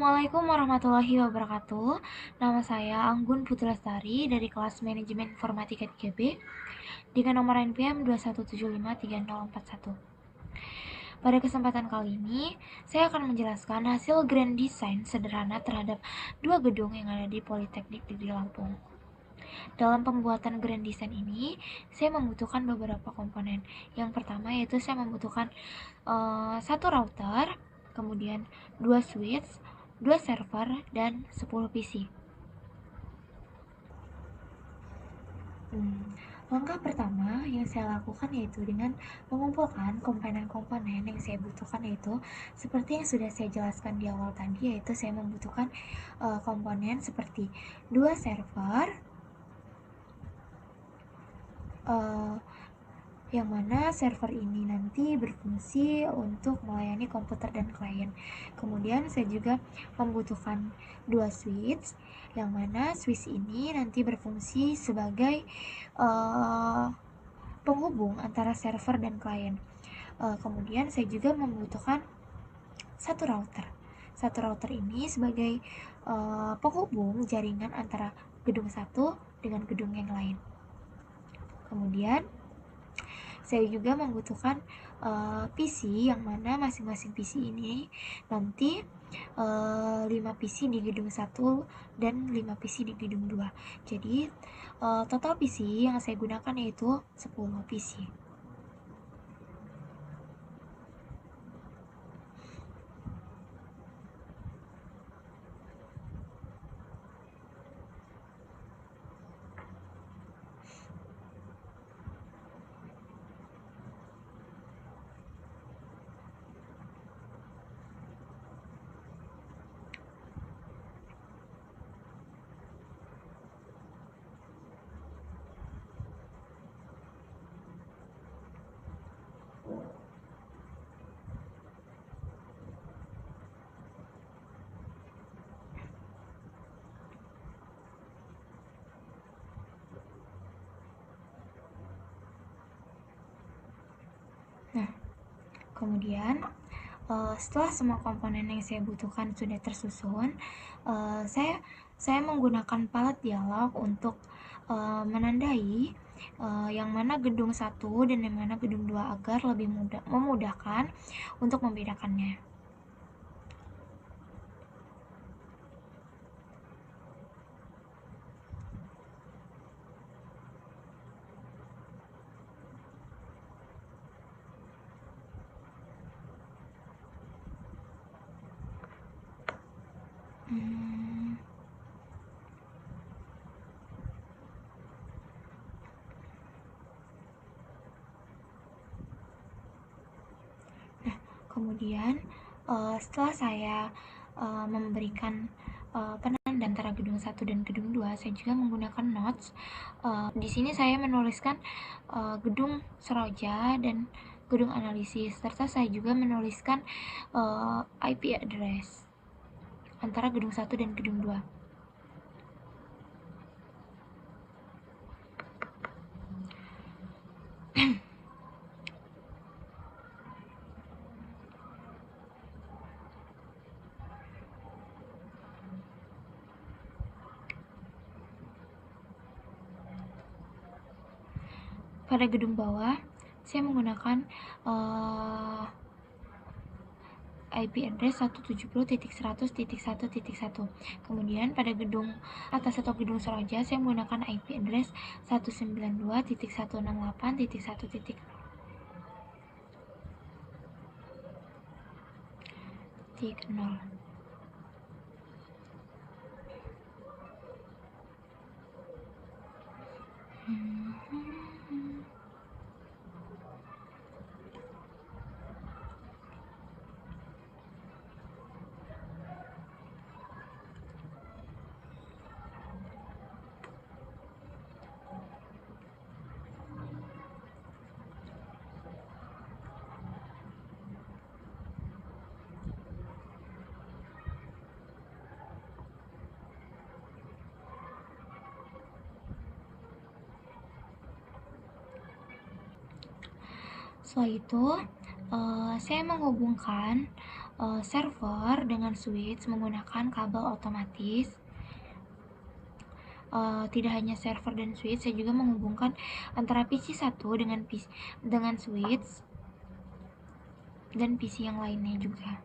Assalamualaikum warahmatullahi wabarakatuh. Nama saya Anggun Putri Lestari dari kelas Manajemen Informatika 3B dengan nomor NPM 217534041. Pada kesempatan kali ini, saya akan menjelaskan hasil grand design sederhana terhadap dua gedung yang ada di Politeknik Negeri Lampung. Dalam pembuatan grand design ini, saya membutuhkan beberapa komponen. Yang pertama yaitu saya membutuhkan satu router, kemudian 2 switch, 2 server, dan 10 PC. Langkah pertama yang saya lakukan yaitu dengan mengumpulkan komponen-komponen yang saya butuhkan, yaitu seperti yang sudah saya jelaskan di awal tadi, yaitu saya membutuhkan komponen seperti 2 server, yang mana server ini nanti berfungsi untuk melayani komputer dan klien. Kemudian saya juga membutuhkan 2 switch, yang mana switch ini nanti berfungsi sebagai penghubung antara server dan klien. Kemudian saya juga membutuhkan satu router. Satu router ini sebagai penghubung jaringan antara gedung satu dengan gedung yang lain. Kemudian saya juga membutuhkan PC, yang mana masing-masing PC ini nanti 5 PC di gedung 1 dan 5 PC di gedung 2. Jadi total PC yang saya gunakan yaitu 10 PC. Nah, kemudian setelah semua komponen yang saya butuhkan sudah tersusun, saya menggunakan palet dialog untuk menandai yang mana gedung 1 dan yang mana gedung 2 agar lebih memudahkan untuk membedakannya. Kemudian setelah saya memberikan penanda antara gedung 1 dan gedung 2, saya juga menggunakan notes. Di sini saya menuliskan gedung Seroja dan gedung analisis, serta saya juga menuliskan IP address antara gedung 1 dan gedung 2. Pada gedung bawah, saya menggunakan IP address 170.100.1.1. Kemudian pada gedung atas atau gedung Seroja, saya menggunakan IP address 192.168.1.0. Setelah itu, saya menghubungkan server dengan switch menggunakan kabel otomatis. Tidak hanya server dan switch, saya juga menghubungkan antara PC 1 dengan switch dan PC yang lainnya juga.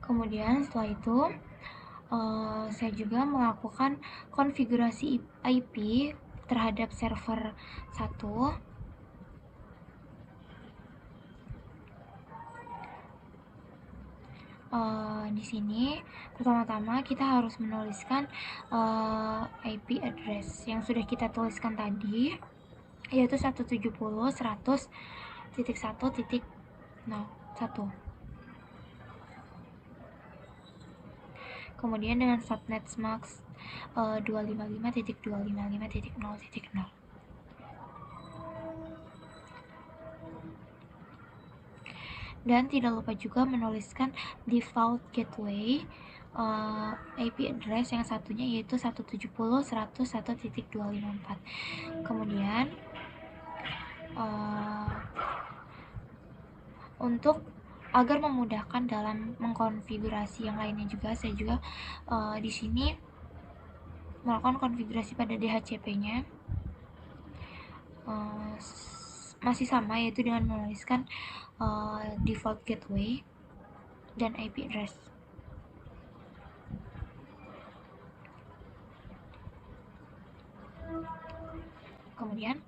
Kemudian setelah itu saya juga melakukan konfigurasi IP terhadap server 1. Di sini pertama-tama kita harus menuliskan IP address yang sudah kita tuliskan tadi, yaitu 170.100.1.01. Kemudian dengan subnet max 255.255.0.0. Dan tidak lupa juga menuliskan default gateway IP address yang satunya, yaitu 170.100.1.254. Kemudian untuk agar memudahkan dalam mengkonfigurasi yang lainnya juga, saya juga di sini melakukan konfigurasi pada DHCP-nya masih sama, yaitu dengan menuliskan default gateway dan IP address. Kemudian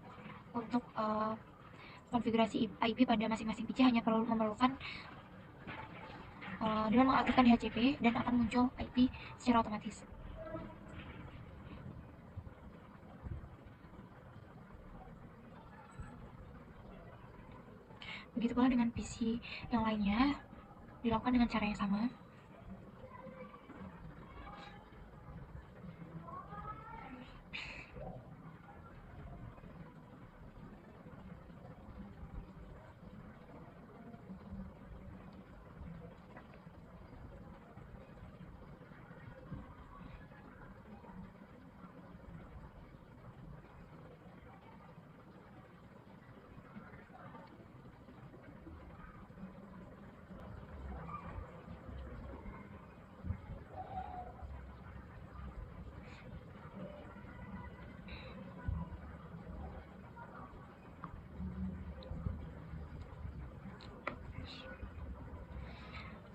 untuk konfigurasi IP pada masing-masing PC hanya perlu memerlukan dengan mengaktifkan DHCP dan akan muncul IP secara otomatis. Begitu pula dengan PC yang lainnya, dilakukan dengan cara yang sama.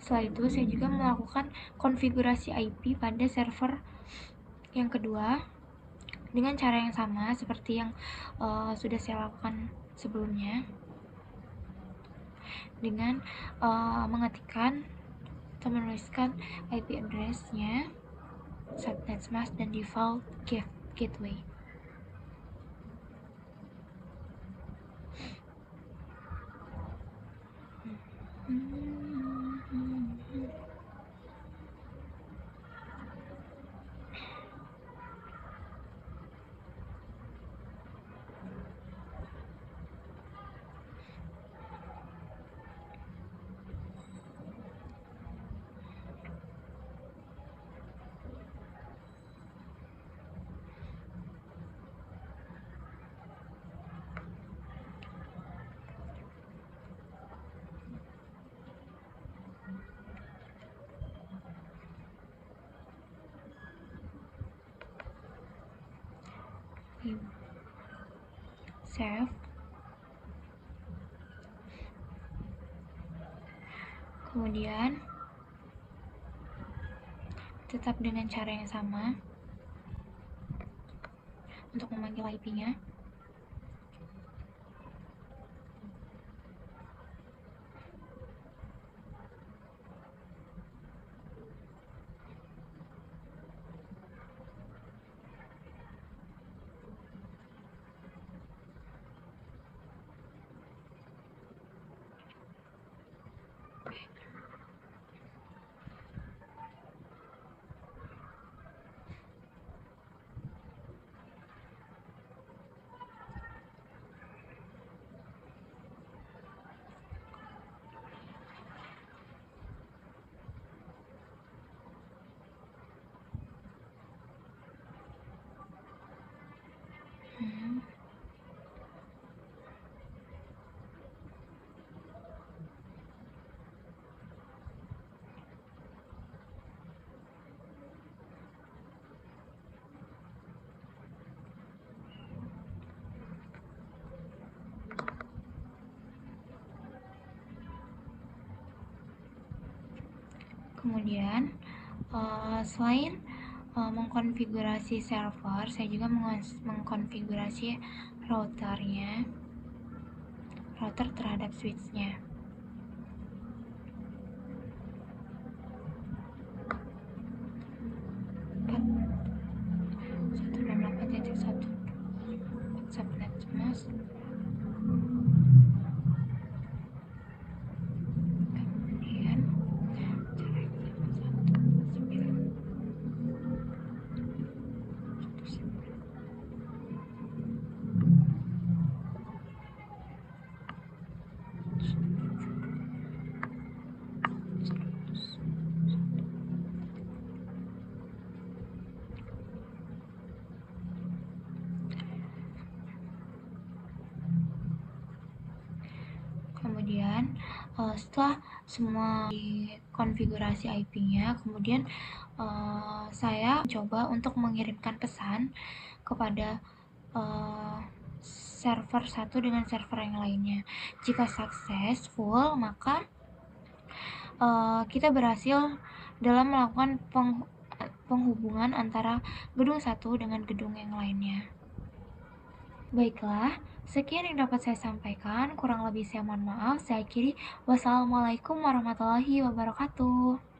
Setelah itu, saya juga melakukan konfigurasi IP pada server yang kedua dengan cara yang sama seperti yang sudah saya lakukan sebelumnya, dengan mengetikkan atau menuliskan IP address-nya, subnet mask, dan default gateway. save, kemudian tetap dengan cara yang sama untuk memanggil IP-nya. Kemudian selain mengkonfigurasi server, saya juga mengkonfigurasi router terhadap switch-nya. Subnet mas. Kemudian kemudian setelah semua konfigurasi IP-nya, kemudian saya coba untuk mengirimkan pesan kepada server satu dengan server yang lainnya. Jika successful, maka kita berhasil dalam melakukan penghubungan antara gedung satu dengan gedung yang lainnya. Baiklah, sekian yang dapat saya sampaikan. Kurang lebih saya mohon maaf. Saya akhiri. Wassalamualaikum warahmatullahi wabarakatuh.